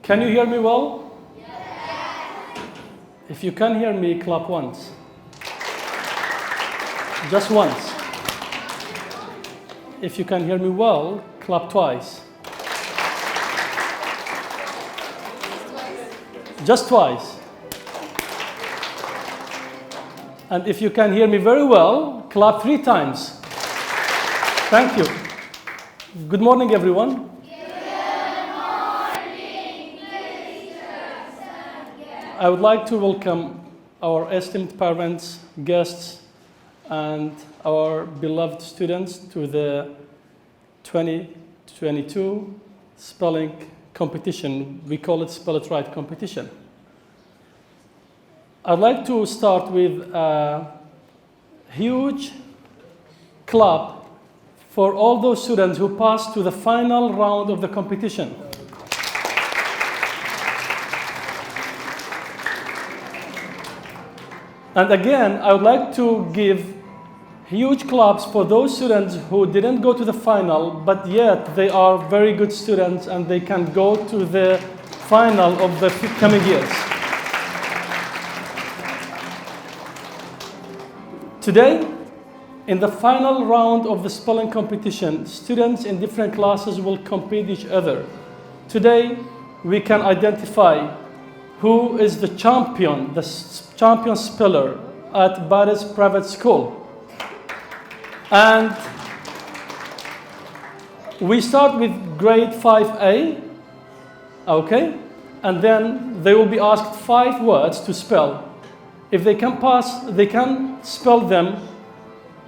Can you hear me well? If you can hear me, clap once. Just once. If you can hear me well, clap twice. Just twice. And if you can hear me very well, clap 3 times. Thank you. Good morning, everyone. I would like to welcome our esteemed parents, guests, and our beloved students to the 2022 spelling competition. We call it Spell It Right competition. I'd like to start with a huge clap for all those students who passed to the final round of the competition. And again, I would like to give huge claps for those students who didn't go to the final, but yet they are very good students and they can go to the final of the coming years. Today, in the final round of the spelling competition, students in different classes will compete each other. Today, we can identify who is the champion speller at Barz Private School. And we start with grade 5A, okay? And then they will be asked 5 words to spell. If they can spell them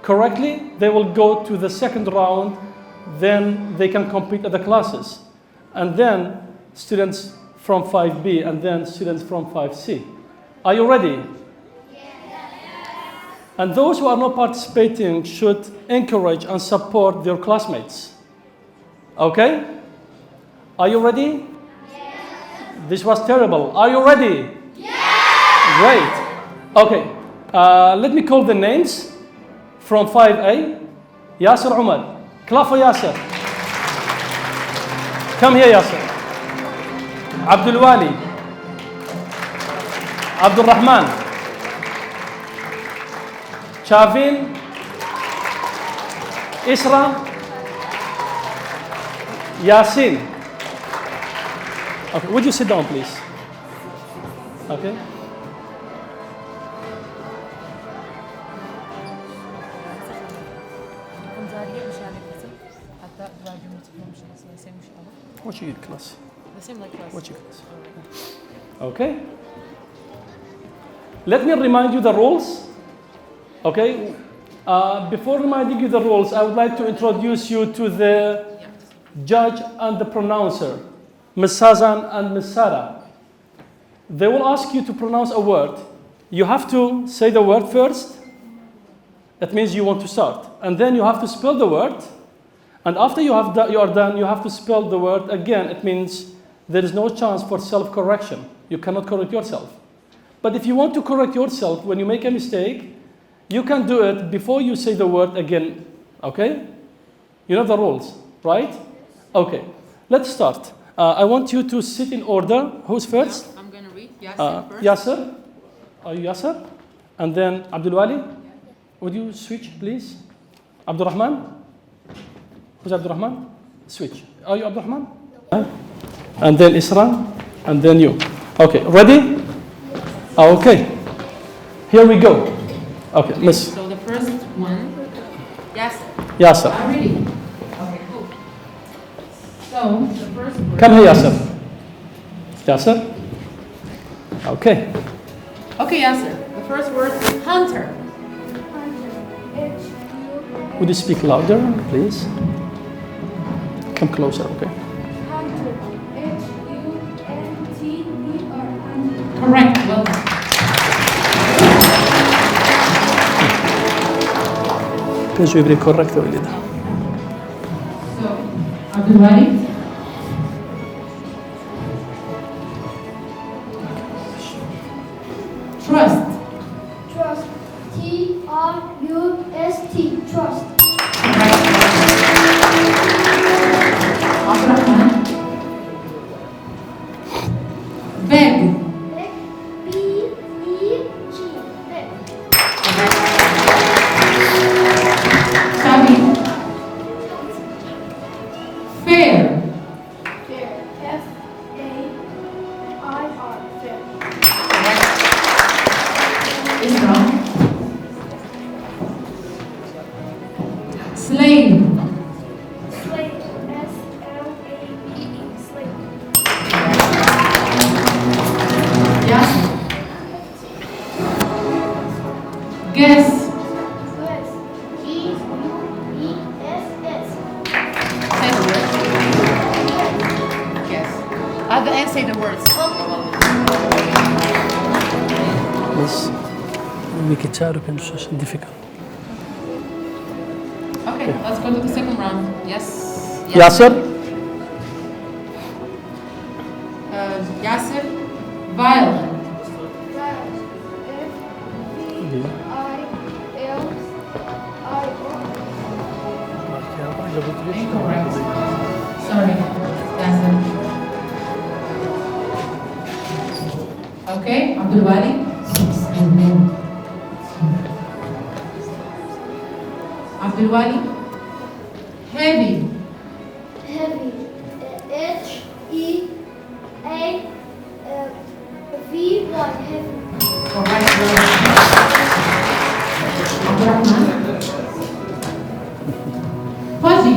correctly, they will go to the second round, then they can compete at the classes. And then students from 5B and then students from 5C. Are you ready? And those who are not participating should encourage and support their classmates. Okay? Are you ready? Yes. This was terrible. Are you ready? Yes. Great. Okay. Let me call the names from 5A. Yasser Umar. Clap for Yasser. Come here, Yasser. Abdul Wali. Abdul Rahman. Shavin, Isra, Yasin. Okay, would you sit down, please? Okay. What's your class? The same like class. What's your class? Okay. Let me remind you the rules. Okay, before reminding you the rules, I would like to introduce you to the judge and the pronouncer, Ms. Sazan and Ms. Sarah. They will ask you to pronounce a word. You have to say the word first. That means you want to start. And then you have to spell the word. And after you are done, you have to spell the word again. It means there is no chance for self-correction. You cannot correct yourself. But if you want to correct yourself when you make a mistake, you can do it before you say the word again, okay? You know the rules, right? Okay, let's start. I want you to sit in order. Who's first? I'm going to read. Yasser first. Yasser. Are you Yasser? And then Abdul Wali. Would you switch, please? Abdul Rahman. Who's Abdul Rahman? Switch. Are you Abdul Rahman? And then Isra. And then you. Okay, ready? Okay. Here we go. Okay, Miss. So the first one, Yasser. Yasser. I'm ready. Okay, cool. So the first word. Come here, Yasser. Yasser. Okay. Okay, Yasser. The first word is hunter. Would you speak louder, please? Come closer, okay? Hunter. Hunter. Correct. Well done. Penso che è corretto, Elida. So, Abdul Wali. Trust. Trust. T-R-U-S-T. Trust. Abdurrahman. Slave. Slave. S-L-A-V-E. Slave. Yes. Guess. Guess. G-U-E-S-S. Say the word. Yes. At the end, say the words. Yes. Make it hard, it's difficult. Okay, let's go to the second round. Yes. Yasser, Yasser. Violent. Incorrect. Sorry. Yasser. Okay, Abdul Wali. Abdul Wali. Heavy. Heavy. H-E-A-V-Y. Heavy. Correct. Abdurrahman. Pudgy.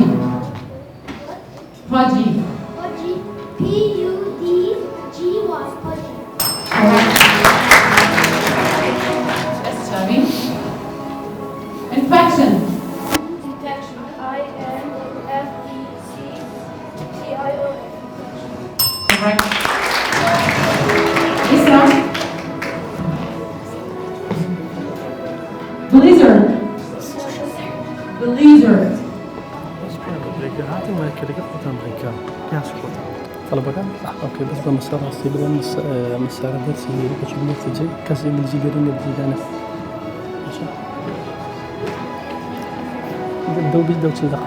Pudgy. Pudgy. P-U-D-G-Y. Pudgy. Correct. Yes, Shami. Infection. Detection. I-N-F-E-C-T-I-O. Correct. Isra. Blizzard. Blizzard. طلبك اوكي بس بمسار راسي بدل مسار درسي باش بنت تجي كاسي من جيرين البلدان ماشي بدو بدو تلقى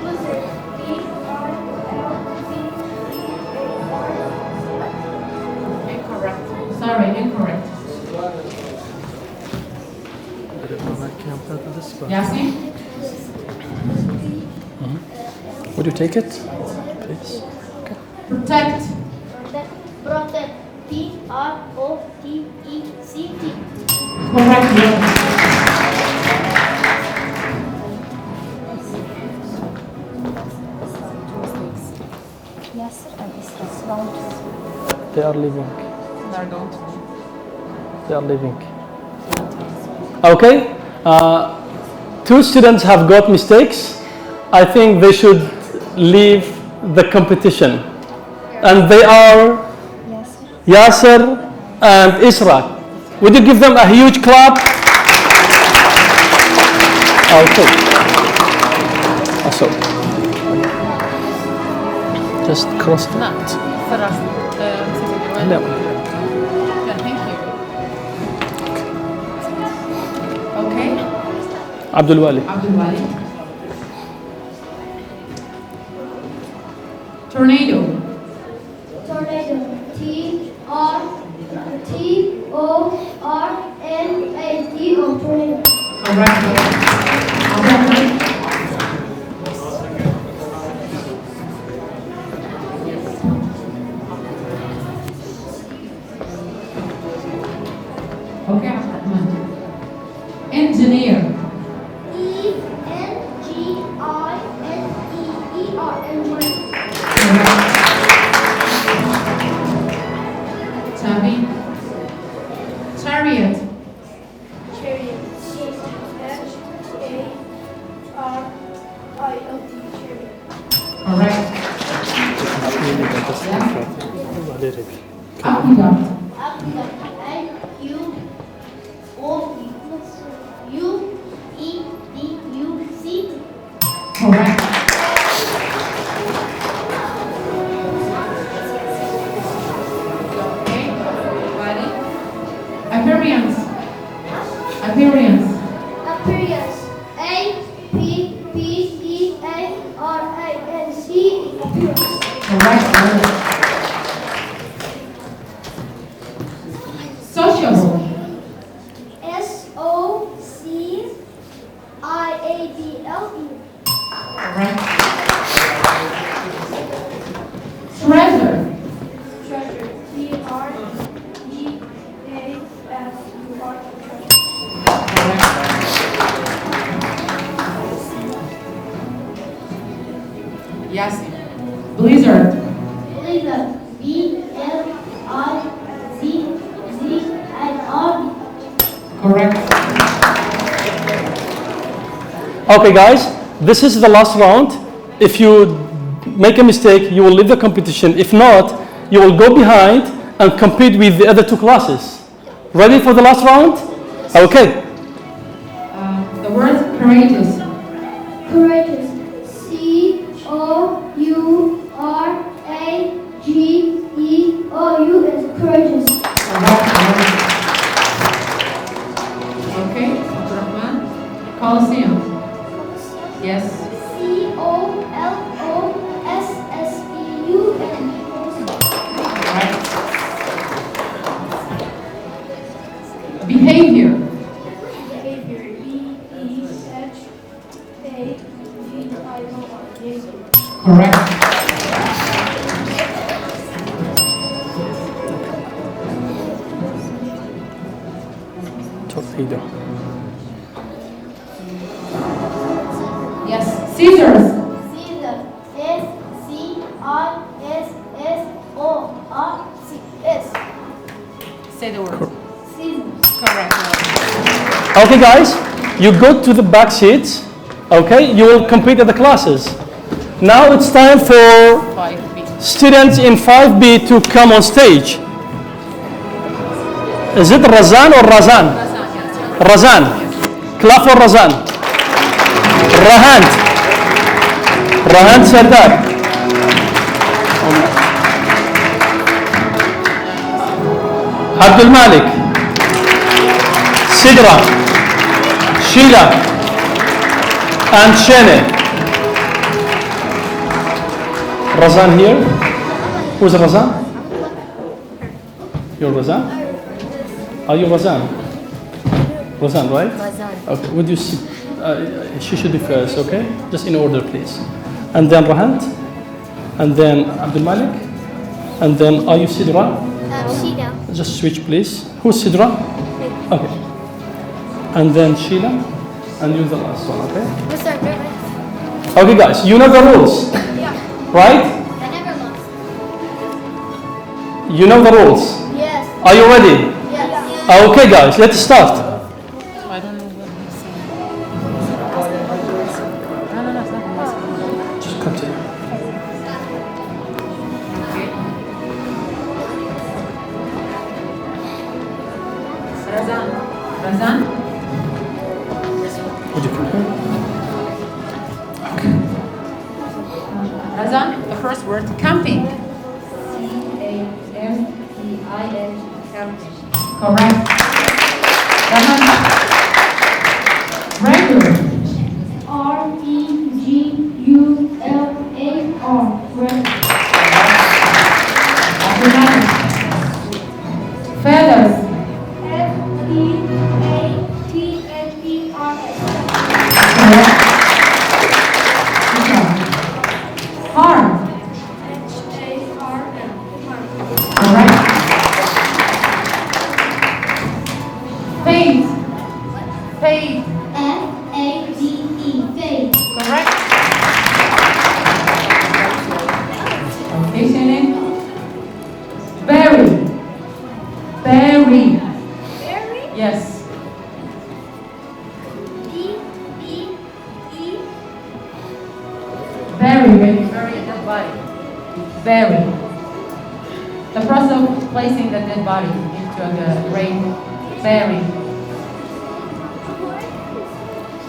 Blizzard. B-I-L-Z-Z-A-R. Incorrect. Sorry, incorrect. Yasin? Would you take it please? Protect. Protect. P-R-O-T-E-C-T. Correct. Yasser and Isra. Round They are leaving. They're going to. They are leaving. Okay. Two students have got mistakes. I think they should leave the competition. And they are Yasser. Yasser and Isra. Would you give them a huge clap? Okay. So, just cross the No. First. No. Yeah, thank you. Okay. Abdul Wali. Abdul Wali. Tornado. Tornado. T-O-R-N-A-D-O. Tornado. Correct. Abdul Okay, Abdurrahman. Engineer. E-N-G-I-N-E-E-R. Engineer. Tabi. Chariot. Chariot. C-H-A-R-I-O-T. Chariot. Correct. Aqueduct. Aqueduct. A-Q-U-E-D-U-C-T. Correct. Okay. Body. Appearance. Appearance. Appearance. A-P-P-E-A-R-A-N-C. Appearance. Correct. Sociable. S-O-C-I-A-B-L-E. Correct. Treasure. Treasure. T-R-E-A-S-U-R. Treasure. Correct. Yes. Blizzard. Blizzard. B-L-I-Z-Z-A-R. Correct. Okay, guys, this is the last round. If you make a mistake, you will leave the competition. If not, you will go behind and compete with the other two classes. Ready for the last round? Okay. The word courageous. Courageous. C-O-U-R-A-G-E-O-U is courageous. Okay. Abdurrahman. Colosseum. Yes. C-O-L-O-S-S-E-U-M. Right. Behavior. Behavior. B-E-H-A-V-I-O-R. Correct. Torpedo. Yes. Scissors. Caesar. S-C-I-S-S-O-R-C-S. Say the word. Caesar. Correct. Okay, guys, you go to the back seats. Okay, you will compete at the classes. Now it's time for 5B. students in 5B to come on stage. Is it Razan or Razan? Razan. Clap for Razan. Rahant. Rahant Sardar. Abdul Malik. Sidra. Sheila. And Shene. Razan here. Who's Razan? You're Razan? Are you Razan? Razan, right? Razan. Okay, would you sit? She should be first, okay? Just in order, please. And then Rahant. And then Abdul Malik. And then, are you Sidra? Sheila. Just switch, please. Who's Sidra? Okay. And then Sheila. And you're the last one, okay? What's our favorite? Okay, guys, you know the rules, Yeah. right? I never lost. You know the rules. Yes. Are you ready? Yes. Okay, guys, let's start. I don't know what he's saying. No, it's not possible. Just continue. Razan. Razan. Would you come here? Razan. The first word. Camping. C-A-M-P-I-N. Camping. Correct. Rahman. Regular. R-E-G-U-L-A-R. Abdul Malik. Feathers. F-E-A-T-H-E-R-S. Correct. Harm. H-A-R-M. Correct. Faith. Faith. F-A-D-E. Faith. Correct. Okay, Shannon. Berry. Berry. Berry. Yes. B-E-E. Bury, bury a dead body. Bury. The process of placing the dead body into the grave. Bury.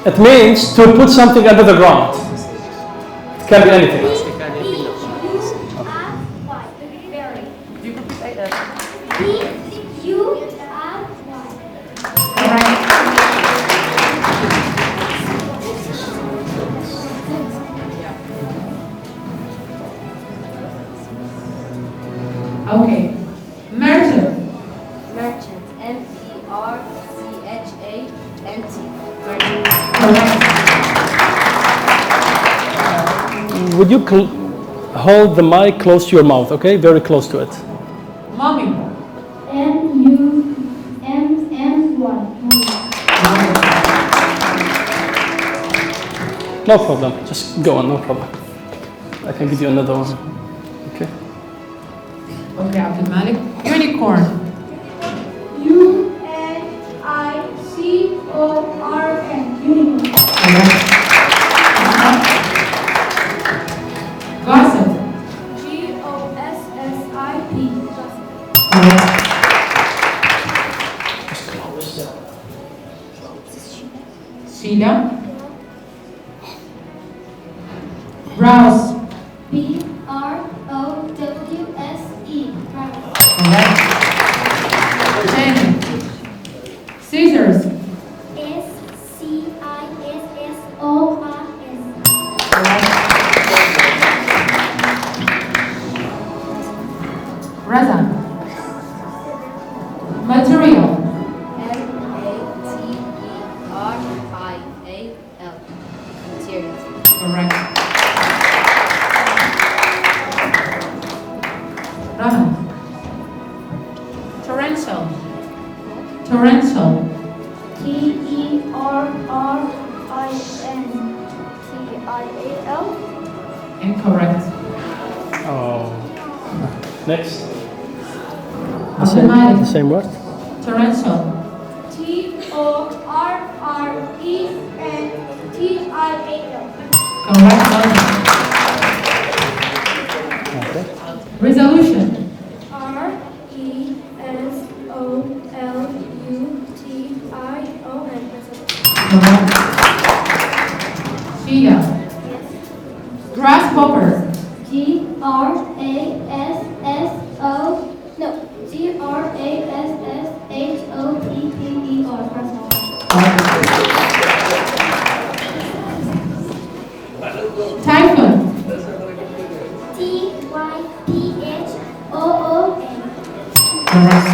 It means to put something under the ground. It can be anything. B-U-R-Y. Berry. B-U-R-Y. Correct. Okay. Merchant. Merchant. M-E-R-C-H-A-N-T. Merchant. Correct. Would you hold the mic close to your mouth, okay? Very close to it. Mommy. M-U-M-M-Y. No problem. Just go on, no problem. I can give you another one. Okay. Okay, Abdul Malik. Unicorn. UNICORN. Unicorn. Correct. Gossip. GOSSIP. Correct. Sheila. Browse. BROWSE. Correct. Shannon. Scissors. SCISSORS. Correct. Razan. Material. MATERIAL. Materials. Correct. Rahman. Torrential. Torrential. TERRINTIAL. Incorrect. Oh. Next. Abdul The same word. Torrential. TORRENTIAL. Correct. Okay. Resolution. RESOLUTION. Correct. Sheila. Grasshopper. Typhoon. Correct.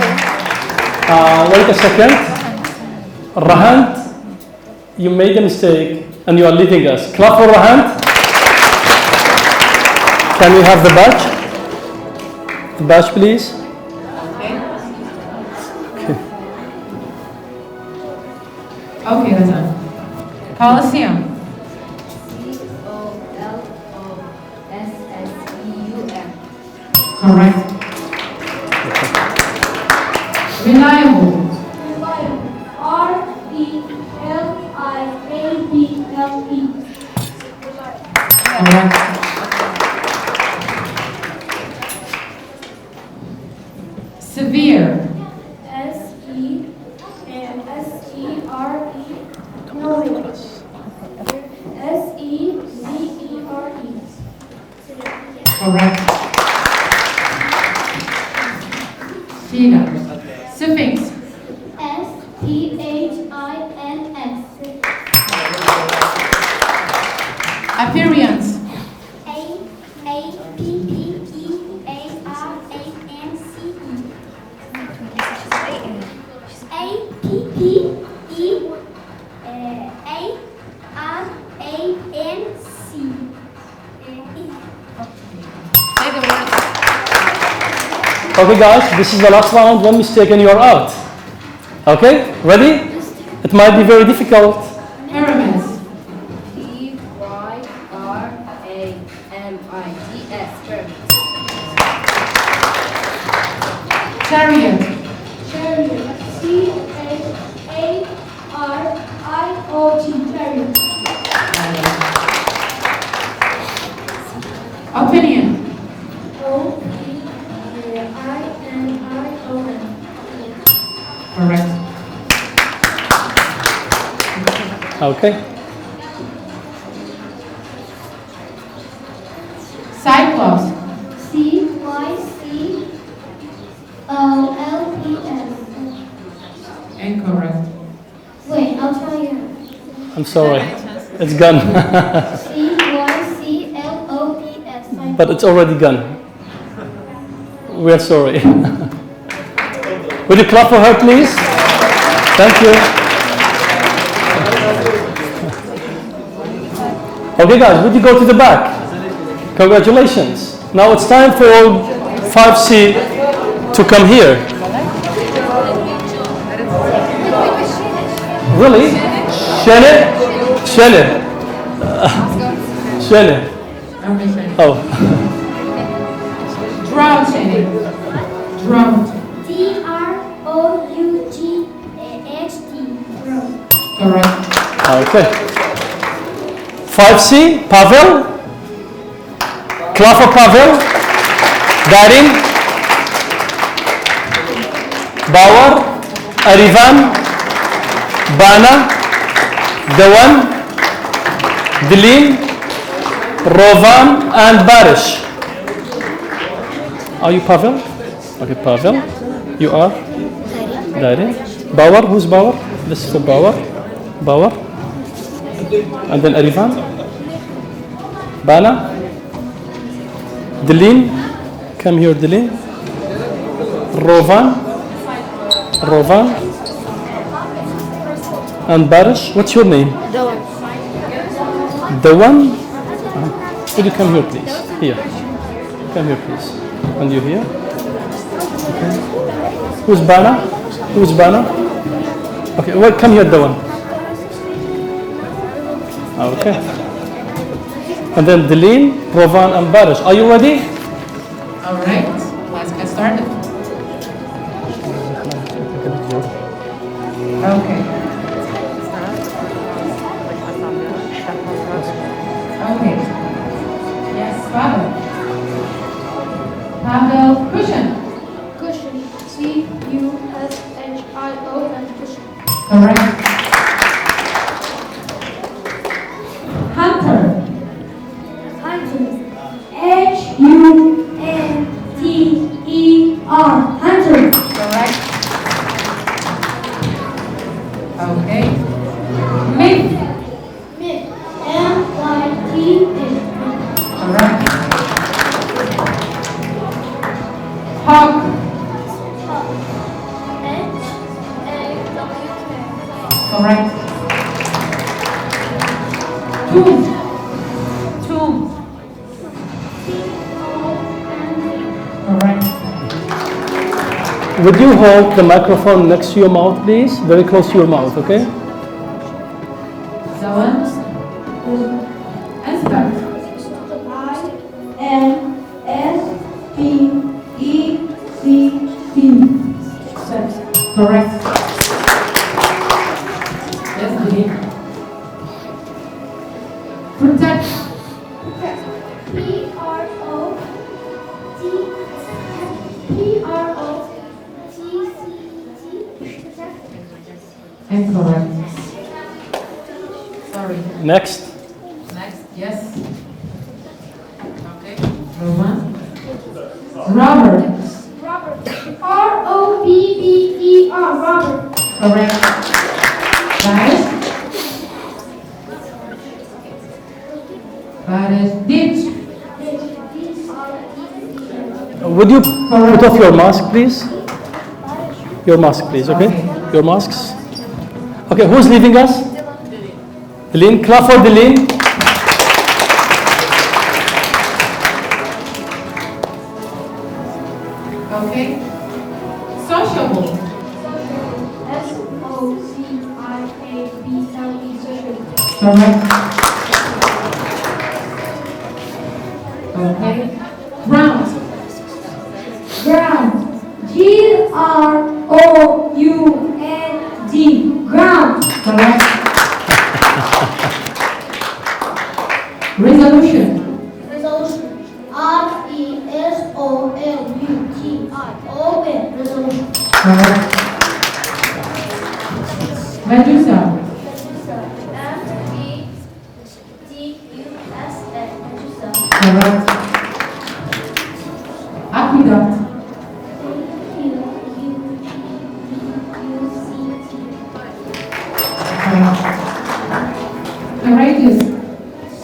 Wait a second. Rahant, you made a mistake and you are leaving us. Clap for Rahant. Can we have the badge? The badge, please. Okay, that's done. Coliseum. Correct. Reliable. Correct. Severe. Correct. Sheila. Sphinx. Appearance. Okay, guys, this is the last round. One mistake and you're out. Okay, ready? It might be very difficult. Pyramids. Chariot. Opinion. Correct. Okay. Cyclops. Incorrect. Wait, I'll try you. I'm sorry. It's gone. CYCLOPS. But it's already gone. We're sorry. Would you clap for her, please? Thank you. Okay, guys, would you go to the back? Congratulations. Now it's time for 5C to come here. Really? Shene? I'm listening. Oh, Drought. Drought. D-R-O-U-G-H-T. Correct. okay. 5C, Pavel. Klafa Pavel. Darin. Bauer. Arivan. Bana. Dewan. Dilin. Rovan and Barz. Are you Pavel? Okay, Pavel. You are? Darin. Bauer, who's Bauer? This is for Bauer. Bauer. And then Arivan. Bana. Dilin. Come here, Dilin. Rovan. Rovan. And Barz. What's your name? The one? Would you come here, please? Here. Come here, please. And you here? Okay. Who's Bana? Who's Bana? Okay, well, come here, the one. Okay. And then Dilin, Rovan, and Barz. Are you ready? All right. Let's get started. Okay. Okay. Yes, Pavel. Pavel Cushion. Cushion. C-U-S-H-I-O-N. Cushion. Correct. Hunter. Hunter. H-U-N-T-E-R. Hunter. Correct. Okay. Myth. Myth. M-Y-T-H. Correct. Hawk. H-A-W-K. Correct. Tomb. Tomb. T-O-M-B. Correct. Would you hold the microphone next to your mouth, please? Very close to your mouth, okay? Zoan. Inspect. I-N-S-P-E-C-T. Correct. Yes, Dilin. Protect. P-R-O-T-T. Incorrect. Sorry. Next. Next. Yes. Okay. Roman. Robert. Robert. R-O-B-B-E-R. Robert. Correct. Barz. Barz. Ditch. Would you put off your mask, please? Your mask, please, okay? Your masks. Okay, who's leaving us? Dilin. Clap for Dilin. Okay. Sociable. S-O-C-I-A-B-L-E. Social. Correct. Okay. Ground. Ground. G-R-O-U-N-D. Ground. Correct. Resolution. Resolution. R-E-S-O-L-U-T-I-O-N. Resolution. Correct. Medusa. M-E-D-U-S-A. Medusa. Correct. Aqueduct. Courageous.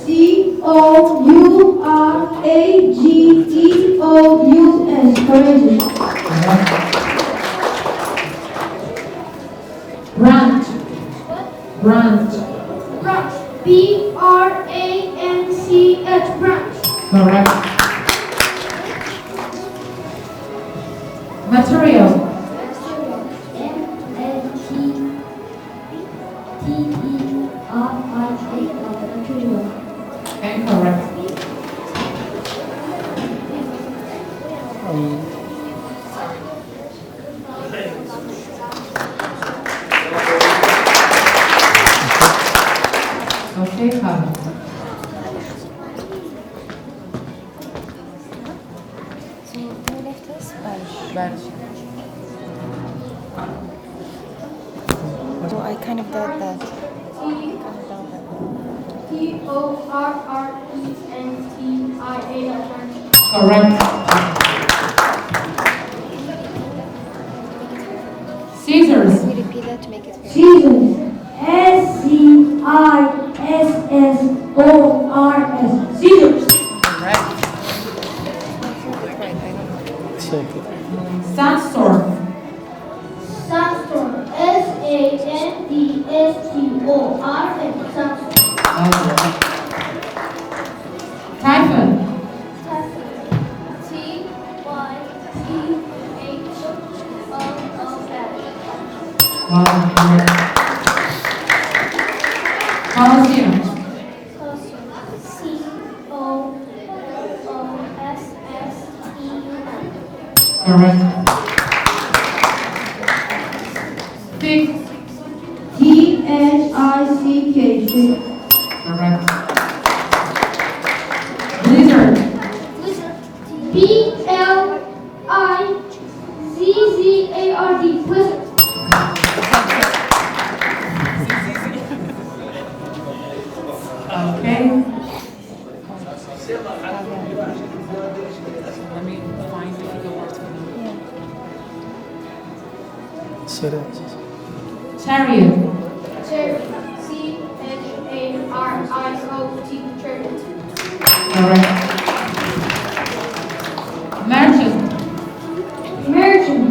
C-O-U-R-A-G-E-O-U-S. Courageous. Branch. Branch. Branch. B-R-A-N-C-H. Branch. Correct. Material. M-A-T-E-R-I-A-L. Material. Incorrect. ذهب. So the left is Barz. Barz. So I kind of doubt that. T-O-R-R-E-N-T-I-A. Correct. Scissors. Can you repeat that to make it clear? Scissors. S-C-I-S-S-O-R-S. Scissors. Correct. Right, I don't know. Exactly. Sandstorm. Sandstorm. S-A-N-D-S-T-O-R-M. Sandstorm. Typhoon. T-Y-P-H-O-O-S. Wow, correct. Colosseum. C-O-L-O-S-S-E-U-M. Correct. Pig. T-H-I-C-K. Correct. Blizzard. B-L-I-Z-Z-A-R-D. Blizzard. Okay. Let me find the words for them. Chariot. Chariot. C-H-A-R-I-O-T. Chariot. Correct. Merchant. Merchant.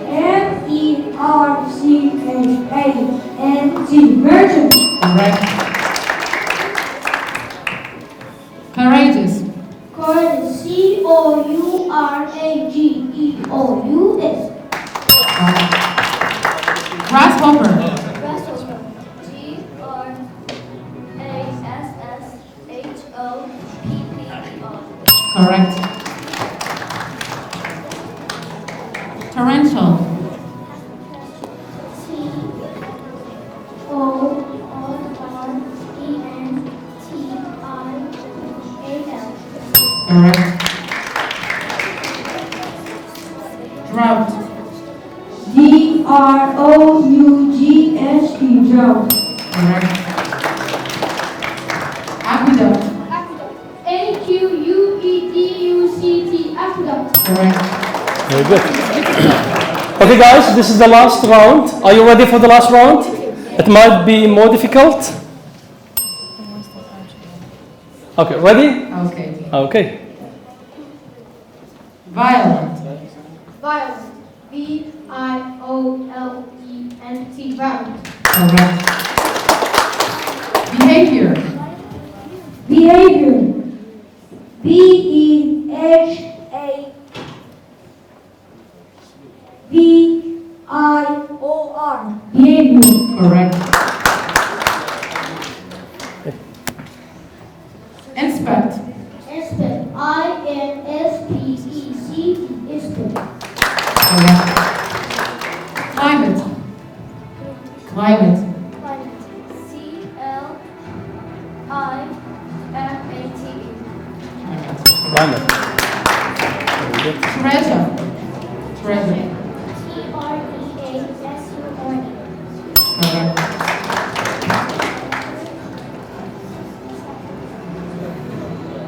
M-E-R-C-H-A-N-T. Merchant. Correct. Courageous. Courageous. C-O-U-R-A-G-E-O-U-S. Grasshopper. Grasshopper. G-R-A-S-S-H-O-P-P-E-R. Correct. Torrential. T-O-R-R-E-N-T-I-A-L. Correct. Drought. D-R-O-U-G-S-T. Drought. Correct. Aqueduct. A-Q-U-E-D-U-C-T. Aqueduct. Correct. Very good. Okay, guys, this is the last round. Are you ready for the last round? It might be more difficult. Okay, ready? Okay. Okay. Violent. Violent. V-I-O-L-E-N-T. Violent. Correct. Behavior. Behavior. B-E-H-A. V-I-O-R. Behavior. Correct. Inspect. Inspect. I-N-S-P-E-C-T. Inspect. Correct. Climate. Climate. Climate. C-L-I-M-A-T-E. Climate. Very good. Treasure. Treasure. T-R-E-A-S-U-R-E. Correct.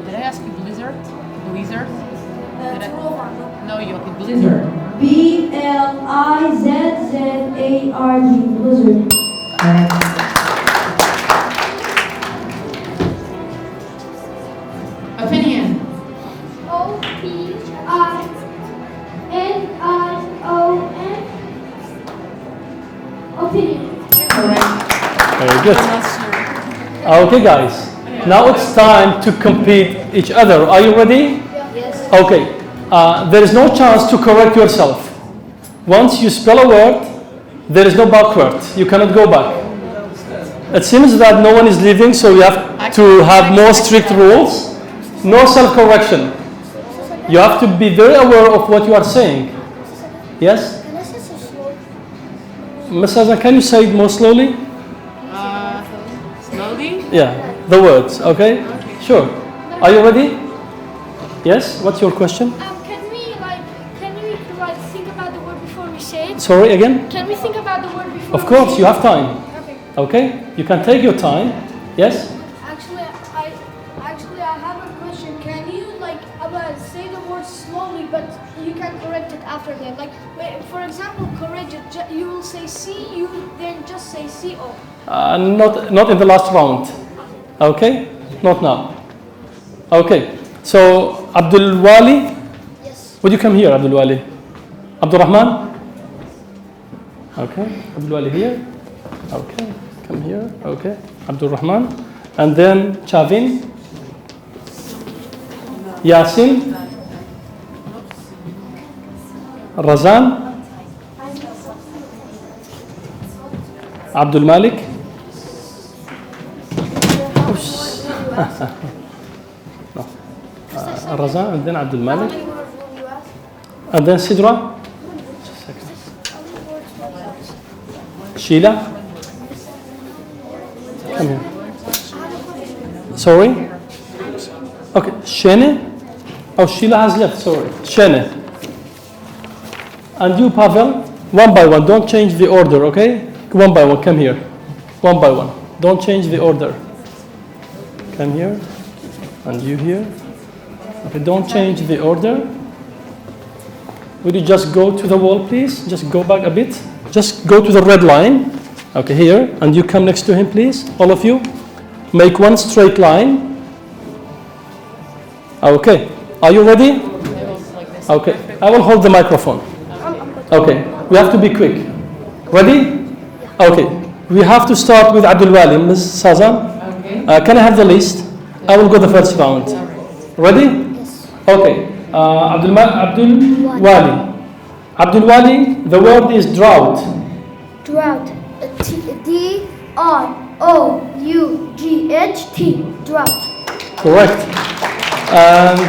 Did I ask you blizzard? Blizzard? No, you Blizzard. B-L-I-Z-Z-A-R-D. Blizzard. Correct. Opinion. O-P-I-N-I-O-N. Opinion. Correct. Very good. I'm not sure. Okay, guys. Now it's time to compete each other. Are you ready? Yes. Okay. There is no chance to correct yourself. Once you spell a word, there is no backward. You cannot go back. It seems that no one is leaving, so you have to have more strict rules. No self-correction. You have to be very aware of what you are saying. Yes? Can I say so slow? Ms. Hazan, can you say it more slowly? Slowly? Yeah. the words, okay? Sure. Are you ready? Yes? What's your question? Can we think about the word before we say it? Sorry, again? Can we think about the word before? Of course, you have time. Okay? You can take your time. Yes? Actually, I have a question. Can you say the word slowly, but you can correct it after that? For example, correct it. You will say C, you then just say CO. Not in the last round. Okay? Not now. Okay. So, Abdul Wali? Yes. Would you come here, Abdul Wali? Abdul Rahman? Okay. Abdul Wali here. Okay. Come here. Okay. Abdul Rahman. And then Chavin. Yasin. Razan. Abdul Malik. No. Razan and then Abdul Malik. And then Sidra. Just a second. Sheila. Come here. Sorry? Okay. Shene. Oh, Sheila has left. Sorry. Shene. And you, Pavel, one by one. Don't change the order, okay? One by one. Come here. One by one. Don't change the order. Come here. And you here. Okay, don't change the order. Would you just go to the wall, please? Just go back a bit. Just go to the red line. Okay, here. And you come next to him, please. All of you. Make one straight line. Okay. Are you ready? Okay. I will hold the microphone. Okay. We have to be quick. Ready? Okay. We have to start with Abdul Wali. Ms. Sazan? Okay. Can I have the list? I will go the first round. Ready? Yes. Okay. Abdul Wali. Abdul Wali, the word is drought. Drought. D-R-O-U-G-H-T. Drought. Correct. And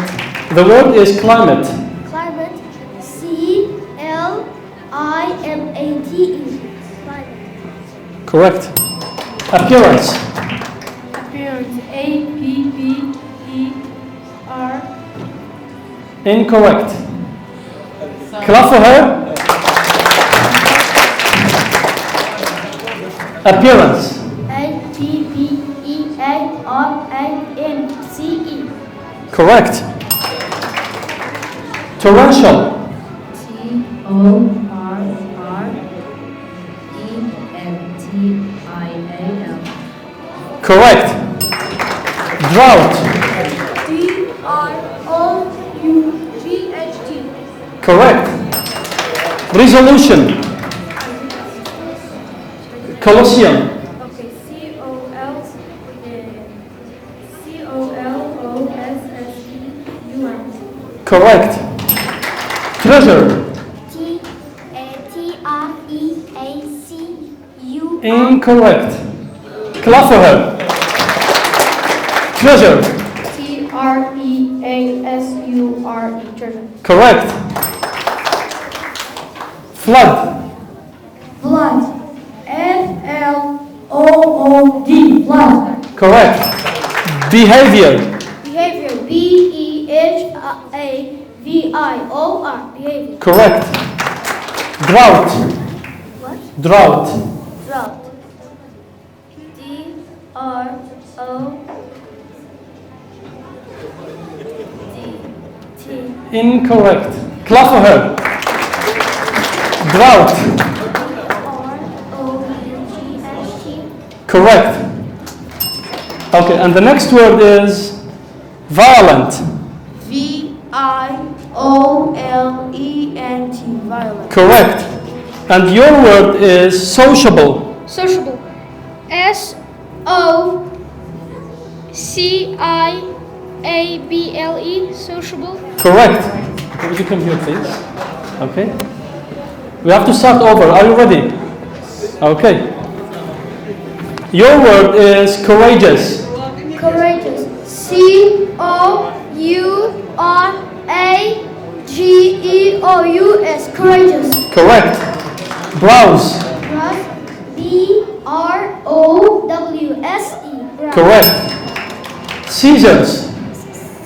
the word is climate. Climate. C-L-I-M-A-T-E. Climate. Correct. Appearance. Appearance. A-P-P-E-R. Incorrect. Clap for her. Appearance. A-P-P-E-A-R-A-N-C-E. Correct. Torrential. T-O-R-R-E-N-T-I-A-L. Correct. Drought. D-R-O-U-G-H-T. Correct. Resolution. Colosseum. Okay, C-O-L-O-S-S-E-U-M. Correct. Treasure. T-R-E-A-C-U. Incorrect. Clap for her. Treasure. T-R-E-A-S-U-R-E. Treasure. Correct. Flood. Flood. F-L-O-O-D. Flood. Correct. Behavior. Behavior. B-E-H-A-V-I-O-R. Behavior. Correct. Drought. What? Drought. Drought. D-R-O-U-T. Incorrect. Clap for her. Drought. R-O-U-G-H-T. Correct. Okay, and the next word is violent. V-I-O-L-E-N-T. Violent. Correct. And your word is sociable. Sociable. S-O-C-I-A-B-L-E. Sociable. Correct. Okay, would you come here, please? Okay. We have to start over. Are you ready? Okay. Your word is courageous. Courageous. C-O-U-R-A-G-E-O-U-S. Courageous. Correct. Browse. Browse. B-R-O-W-S-E. Browse. Correct. Scissors.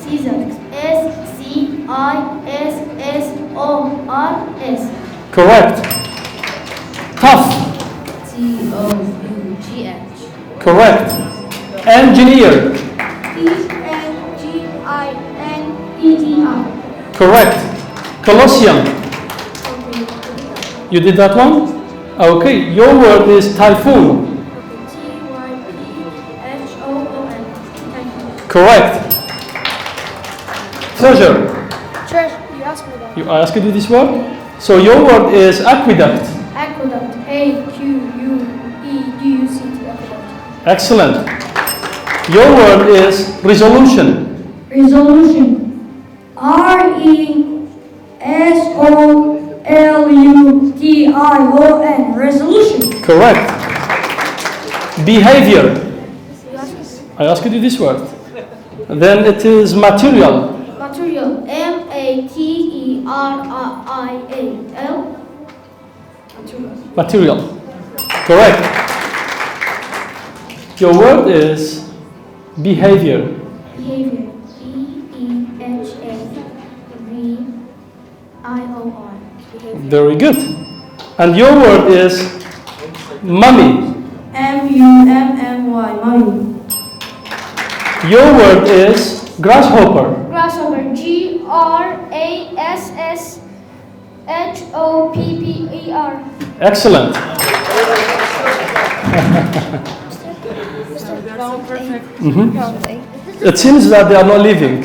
Scissors. S-C-I-S-S-O-R-S. Correct. Tough. T-O-U-G-H. Correct. Engineer. E-N-G-I-N-E-D-I. Correct. Colosseum. You did that one? Okay. Your word is typhoon. T-Y-P-H-O-O-N. Correct. Treasure. Treasure. You asked me that. You asked you this word? So your word is aqueduct. Aqueduct. A-Q-U-E-D-U-C-T. Aqueduct. Excellent. Your word is resolution. Resolution. R-E-S-O-L-U-T-I-O-N. Resolution. Correct. Behavior. I asked you this word. Then it is material. Material. M-A-T-E-R-I-A-L. Material. Material. Correct. Your word is behavior. Behavior. B-E-H-A-V-I-O-R. Behavior. Very good. And your word is mummy. M-U-M-M-Y. Money. Your word is grasshopper. Grasshopper. G-R-A-S-S-H-O-P-P-E-R. Excellent. Round A. It seems that they are not leaving.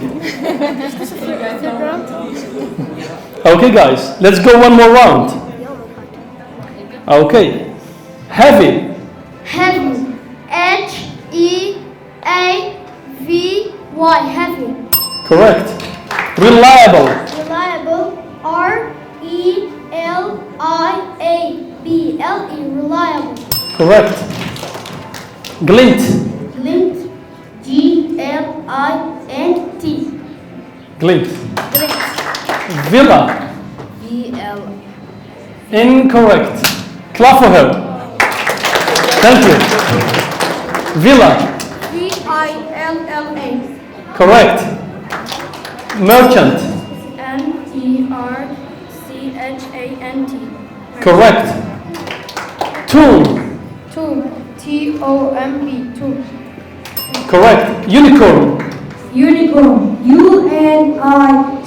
Okay, guys, let's go one more round. Okay. Heavy. Heavy. H-E-A-V-Y. Heavy. Correct. Reliable. Reliable. R-E-L-I-A-B-L-E. Reliable. Correct. Glint. Glint. G-L-I-N-T. Glint. Glint. Villa. V-L. Incorrect. Clap for her. Thank you. Villa. V-I-L-L-A. Correct. Merchant. M-E-R-C-H-A-N-T. Correct. Tomb. Tomb. T-O-M-B. Tomb. Correct. Unicorn. Unicorn. U-N-I-C-O-R-N.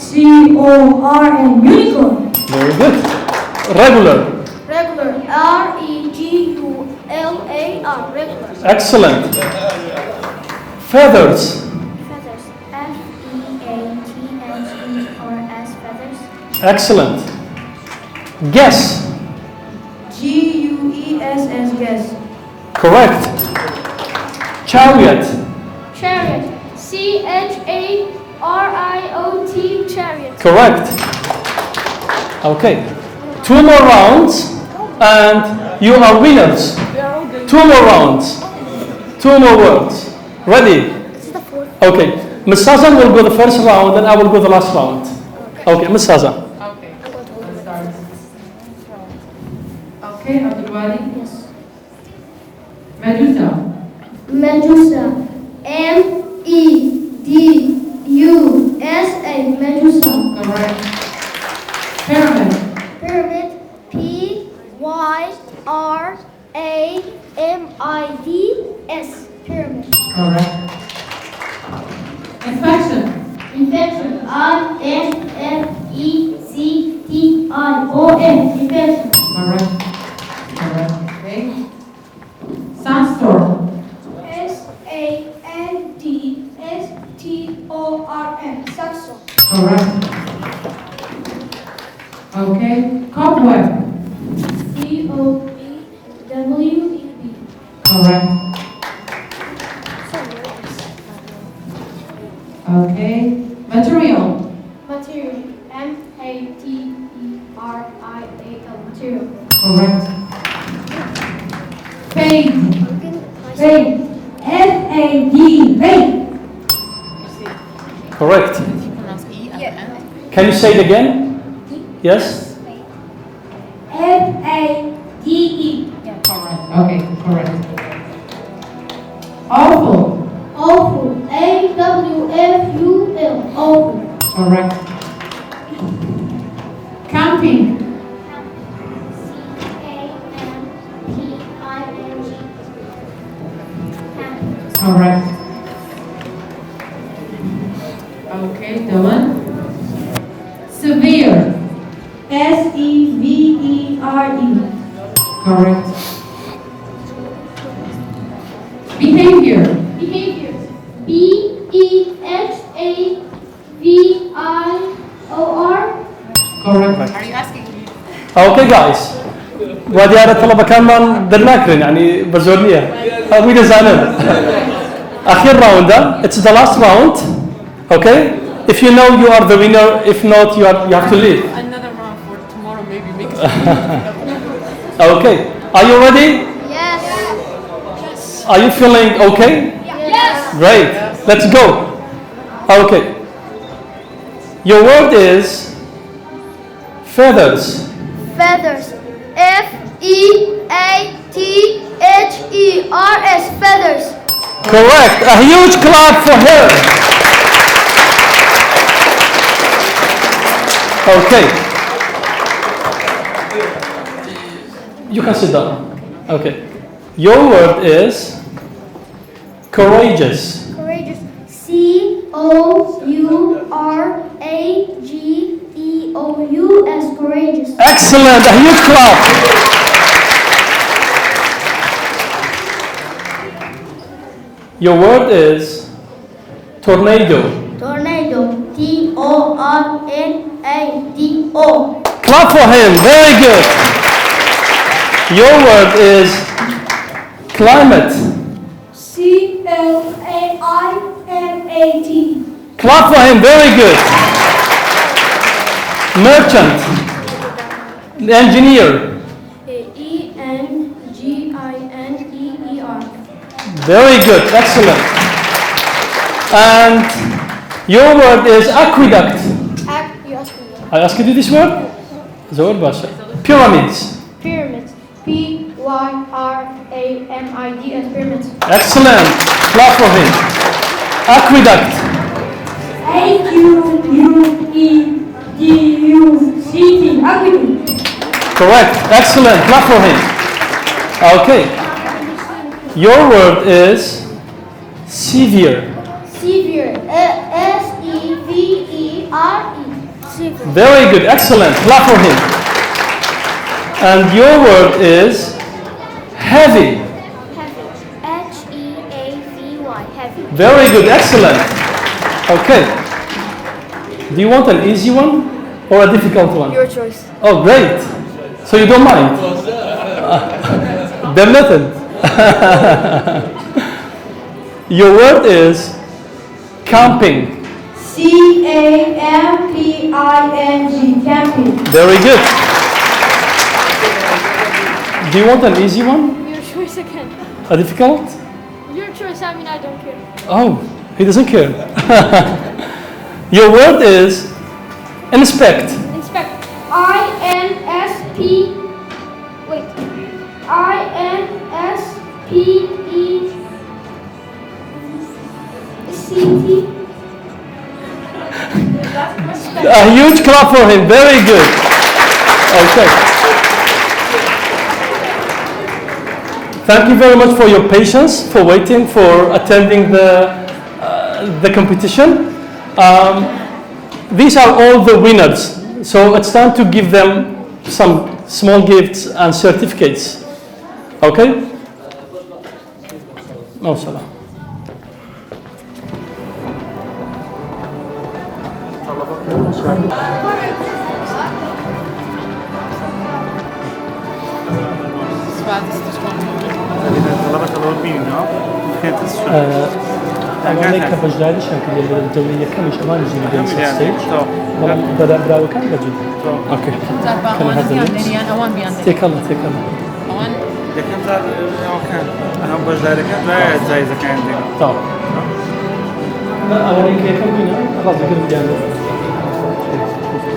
Unicorn. Very good. Regular. Regular. R-E-G-U-L-A-R. Regular. Excellent. Feathers. Feathers. F-E-A-T-H-E-R-S. Feathers. Excellent. Guess. G-U-E-S-S. Guess. Correct. Chariot. Chariot. C-H-A-R-I-O-T. Chariot. Correct. Okay. 2 more rounds and you are winners. 2 more rounds. 2 more words. Ready? Okay. Ms. Sazan will go the first round and I will go the last round. Okay, Ms. Sazan. Okay. Let's start. Okay, Abdulwadi. Yes. Medusa. Medusa. M-E-D-U-S-A. Medusa. Correct. Pyramid. Pyramid. P-Y-R-A-M-I-D-S. Pyramid. Correct. Infection. Infection. I-N-F-E-C-T-I-O-N. Infection. Correct. Correct. Okay. Sandstorm. S-A-N-D-S-T-O-R-M. Sandstorm. Correct. Okay. Cobweb. C-O-B-W-E-B. Correct. Okay. Material. Material. M-A-T-E-R-I-A-L. Material. Correct. Fade. Fade. F-A-D. Fade. Correct. You pronounce E at the end. Can you say it again? Yes? F-A-D-E. Correct. Okay. Correct. Awful. Awful. A-W Correct. Camping. Correct. Okay, Dylan. Severe. S-E-V-E-R-E. Correct. Behavior. Behavior. B-E-H-A-V-I-O-R. Correct. Are you asking me? Okay guys. وديار الطلبة كمان درناكرين يعني بزورنية. We designer. آخر round. It's the last round. Okay. If you know you are the winner. If not, you have to leave. Another round for tomorrow, maybe make it. Okay. Are you ready? Yes. Are you feeling okay? Yes. Great. Let's go. Okay. Your word is feathers. Feathers. F-E-A-T-H-E-R-S. Feathers. Correct. A huge clap for her. Okay. You can sit down. Okay. Your word is courageous. Courageous. C-O-U-R-A-G-E-O-U-S. Courageous. Excellent. A huge clap. Your word is tornado. Tornado. T-O-R-N-A-D-O. Clap for him. Very good. Your word is climate. C-L-A-I-M-A-T. Clap for him. Very good. Merchant. Engineer. E-N-G-I-N-E-E-R. Very good. Excellent. And your word is aqueduct. I asked you this word? Zor Basha. Pyramids. Pyramids. P-Y-R-A-M-I-D-S. Pyramids. Excellent. Clap for him. Aqueduct. A-Q-U-E-D-U-C-T. Aqueduct. Correct. Excellent. Clap for him. Okay. Your word is severe. Severe. S-E-V-E-R-E. Severe. Very good. Excellent. Clap for him. And your word is heavy. Heavy. H-E-A-V-Y. Heavy. Very good. Excellent. Okay. Do you want an easy one or a difficult one? Your choice. Oh, great. So you don't mind? Then nothing. Your word is camping. C-A-M-P-I-N-G. Camping. Very good. Do you want an easy one? Your choice again. A difficult? Your choice. I mean, I don't care. Oh, he doesn't care. Your word is inspect. Inspect. I-N-S-P. Wait. I-N-S-P-E-C-T. A huge clap for him. Very good. Okay. Thank you very much for your patience, for waiting, for attending the competition. These are all the winners. So it's time to give them some small gifts and certificates. Okay? Oh, salam. طلبة الأوروبيين كانت أنا كبجداري شكل الدولية كم إيش أمان يجي بدون ستيج بدأ براوي كم بجي أوكي كم هذا اللبس تكلم أوان لكن صار كان أنا بجداري كان لا جايزة كان عندي طب لا أولي كيف كم بينا خلاص بقول بدي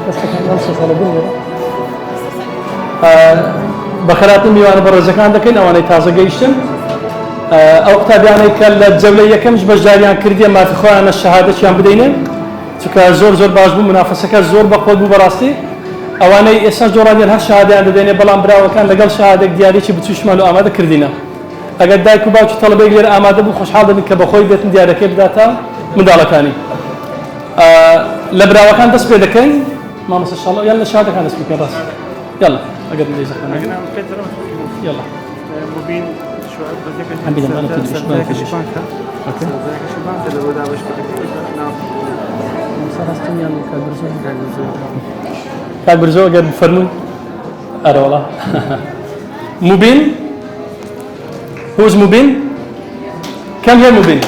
بس كان نص على بالي بخرات میوان بەڕێزەکان دەکەین ئەوانەی تازە گەیشتن ئەو قوتابیانەی کە لە جەولەی یەکەمش بەشداریان کردیە مافی خۆیانە شەهادەتیان بدەینێ چونکە زۆر باش بوو منافەسەکە زۆر بەخۆ بوو بەڕاستی ئەوانەی ئێستا جۆرانیان هەر شەهادەیان دەدێنێ بەڵام براوەکان لەگەڵ شەهادێک دیارێکی بچوشمان و ئامادە کردینە ئەگەر دایک و باوکی تەڵەبەیەک لێرە ئامادە بوو خۆشحاڵ دەبن کە بەخۆی بێتن دیارەکەی بداتە منداڵەکانی لە براوەکان دەست پێ دەکەین مامۆستا ئینشاءالله یان لە شەهادەکان دەست پێکەن ڕاست یاڵا ئەگەر لێزەکان یاڵا مبين شو هم بدهم أنا تدري شو بانك شو بانك شو بانك لو دا باش نعم صار استنيان كالبرزو قد فرمون أرى والله مبين who's مبين كم هي مبين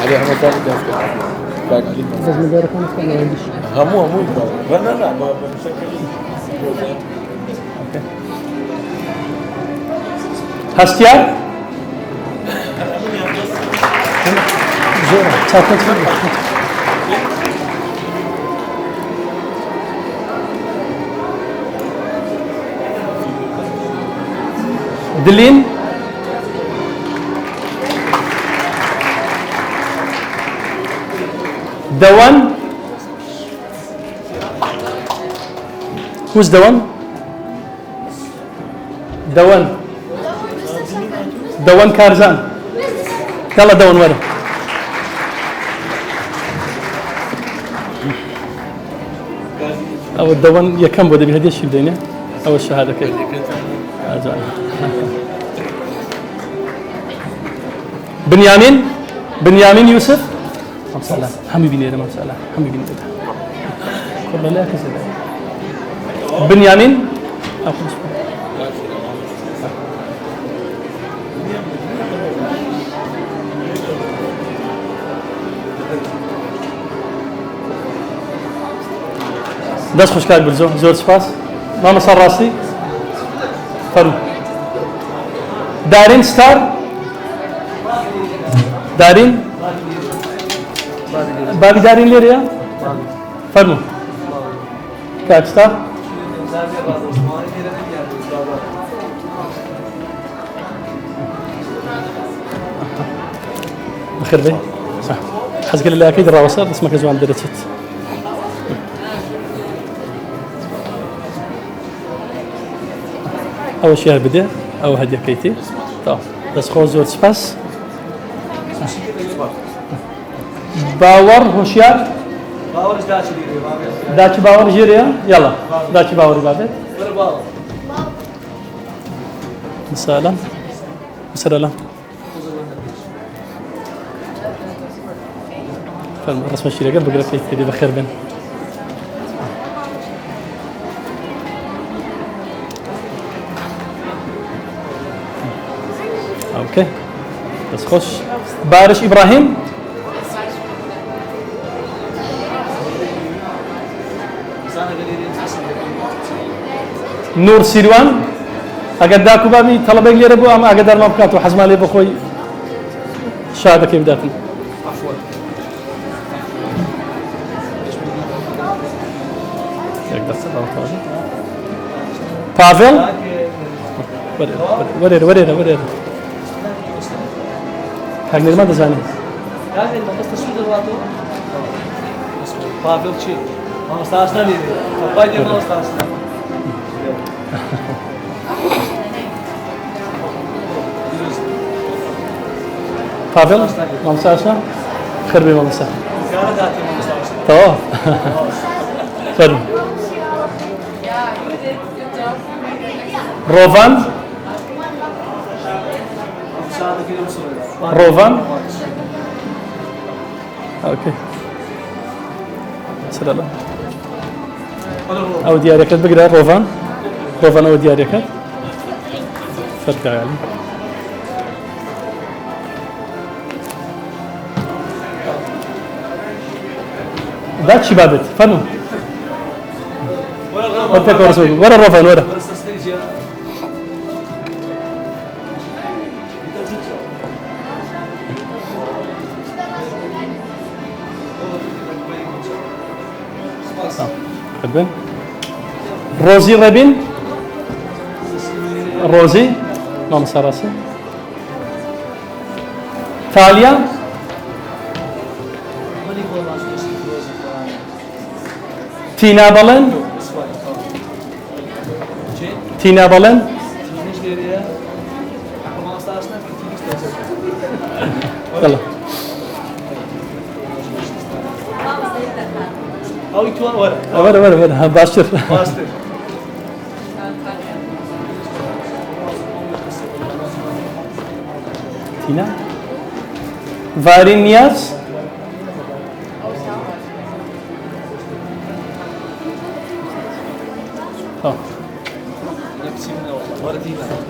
علي احمد ثاني جاز كباب باقي عليك بس مدير كان ما عنديش همو لا ما بشكل هستيار زورا تاكل دلين دوان who's دوان دوان كارزان يلا دوان ورا او الدوان يكم بده بهدي الشيء بدينا او الشهاده كيف بنيامين يوسف مسألة هم يبيني هذا مسألة هم يبيني هذا كل لا كذا بنيامين أخذ دست خوش کار برزو زور سپاس ما مسار راستی فرو دارین ستار دارین بابی دارین لیریا فرمو کاک ستار بخير بي صح حزق الله اكيد الراوسر بس ما كزوان درست أول شيء بدأ أو هدية كيتي طب بس خوز زور سباس باور هوشيار داچ باور جيريا يلا داچ باور بابت مسالا مسالا فهم رسم الشيء قبل بقرا كيتي بخير بين اوكي بس خش بارش ابراهيم نور سيروان اقد داكو بابي طلبه غير ابو ام اقدر ما بكاتو حزم علي بخوي شهاده كيف داتني عفوا يقدر صدق بافل ورير هاك نرمى دزاني يعني ما بس تشوف الواتو بافل شيء ما استاسنا لي باقي ما استاسنا بافل ما استاسنا خربي ما استاسنا كان داتي ما استاسنا تو فرم روفان روفان اوكي سلام او ديارك بقرا روفان او ديارك فرق يعني ذاك شبابت فنو ورا روفان ورا ربين روزي ربين روزي ماما ساراسي تاليا تينا بلن تينا بلن يلا او يتوان ورا ورا باشر باستر تينا فارينياس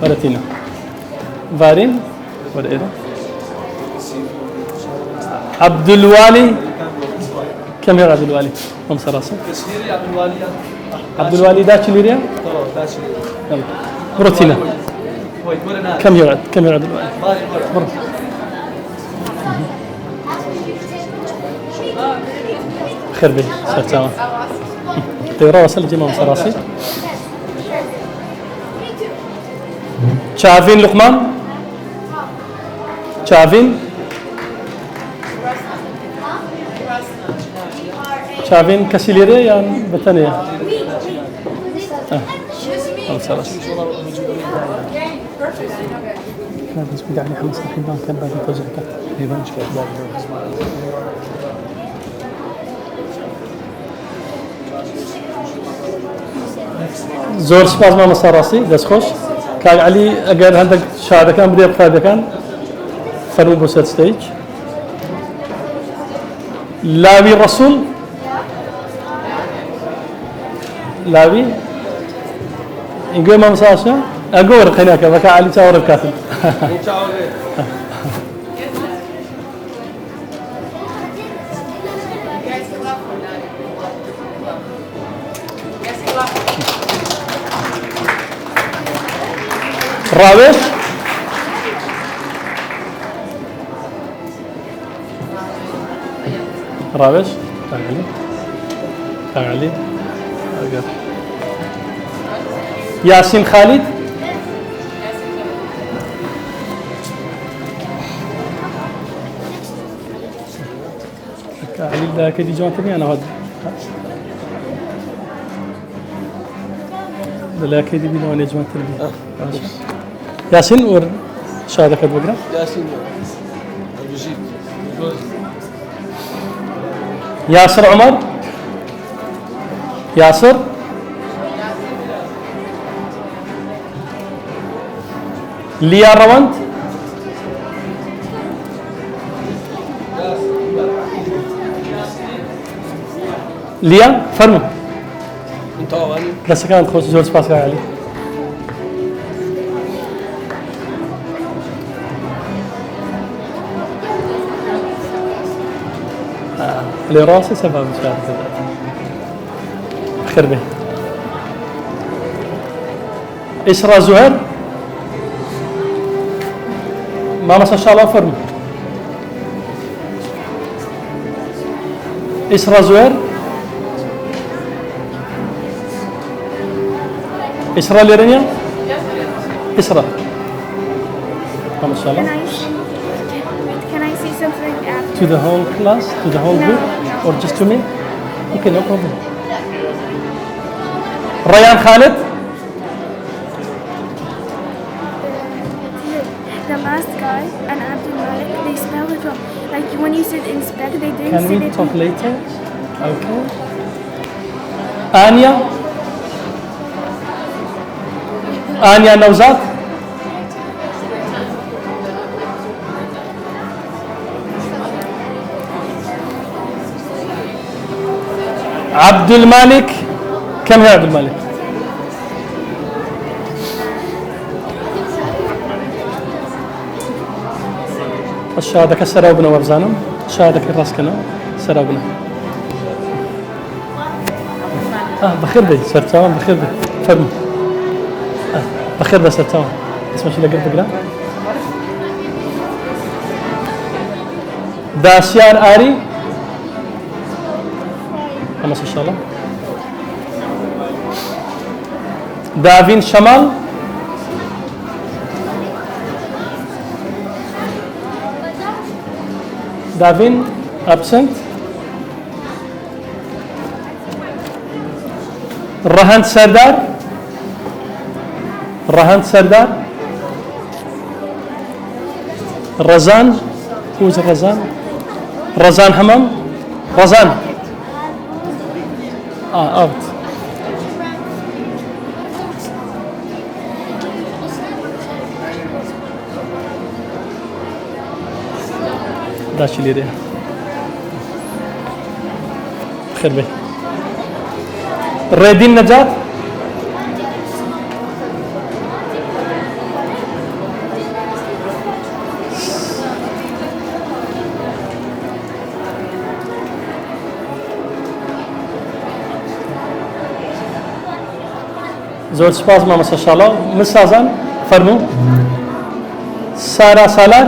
ولا تينا فارين ولا إيه عبد الوالي كم يا عبد الوالي؟ هم سراسة تسهيري عبد الوالي عبد الوالي داش ليريا طلع داشي يلا بروتينا ويت ورنا كم يا عبد الوالي؟ ماري ورا خير بي سرتاما طيرا وصل جماعة سراسي شافين لقمان شافين شافين كسيليريا يعني بتانية سراسي كان بالنسبة لي علي حمص الحيوان كان بعد توزيع حيوان مشكلة زور سپاس ما مساراسي دست خوش كان علي اگر عندك شهادة كان بدي بفايدة كان فرمو بوسات ستيج لاوي الرسول لاوي نقول ما مساسة اقول هناك بكا علي تاور الكاتب راوش راوش تعالي ياسين خالد علي لا كدي جوانتني انا هذا لا كدي بيلوني جوانتني ياسين ور شهادة كد بقرا ياسين الوجيب ياسر عمر ياسر ليا روانت ليا فرمو انت اواني بس كانت خوش زور سباس علي اللي راسي سبب شهادة خير به إسراء زهير ما مسا شاء الله فرمو إسراء زهير إسراء ليرينيا إسراء ما شاء الله Can I say something after? to the whole class, to the whole group, or just to me? Okay, no problem. Ryan Khalid? The last guy and Abdul Malik, they spelled it wrong. Like when you said inspect, they didn't Can say we it. talk later? Okay. Anya? Anya Nawzat? عبد المالك كم هي عبد المالك؟ الشهادة كسراوبنا وابزانم شهادة كراسكنا سراوبنا بخير بي سرتاوان بخير بي فرمو بخير بس سرتاوان اسمع شي لقيت بقرا داسيار آري خلاص ان شاء الله دافين شمال Davin, absent. Rahant Sardar. Rahant Sardar. Razan. Who's Razan? Razan Hamam. Razan. Out. داش ليري خير بي ريدين نجاة زور سپاس ما مساشالا مسازان فرمو سارا سالار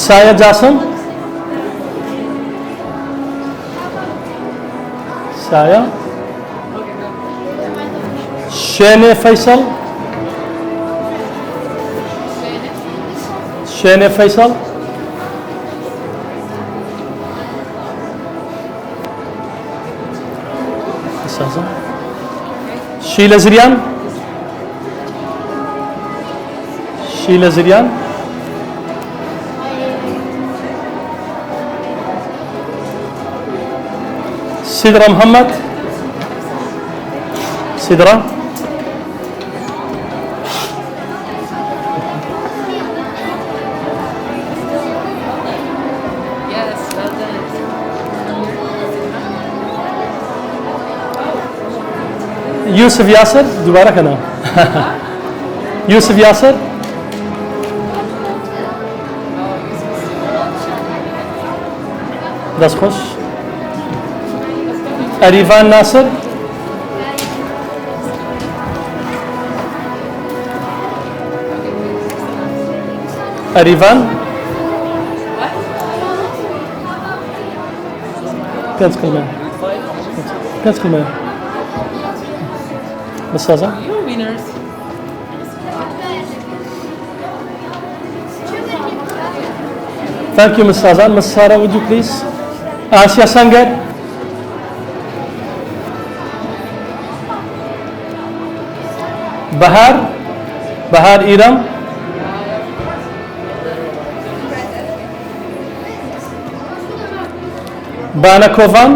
Saya Jasam. Saya. Shane Faisal. Shane Faisal. Sheila Zirian. Sheila Zirian. سدرة محمد سدرة Yes, well done. يوسف ياسر دوباره كنا يوسف ياسر دست خوش أريفان ناصر أريفان كانت كلمة بس هذا You're winners. Thank you, Ms. Sazan. Ms. Sara, would you please? Asya Sangar. Bahar Iram. Bana Kovan.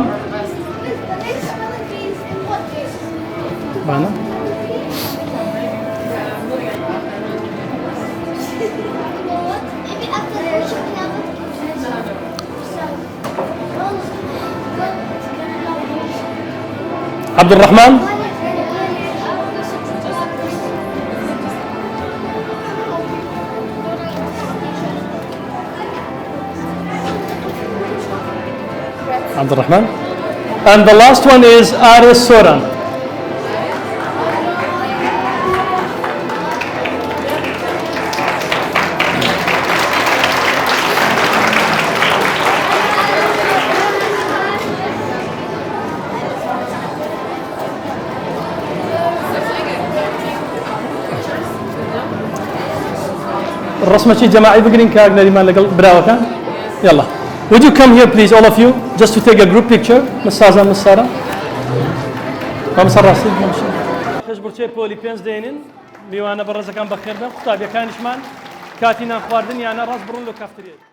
Bana. Abdul Rahman. Abdul Rahman. And the last one is Aris Soran. الرسمة شي جماعي بقرين كاغنا ما لقل براوكا يلا. Would you come here please all of you just to take a group picture مسازا مسارا ما مسار راسي پێشبڕکێی پۆلی 5 دێنن میوانە بەڕێزەکان بەخێر بن قوتابیەکانیشمان کاتی نان خواردن یانە ڕاست بڕۆن لە کافتریە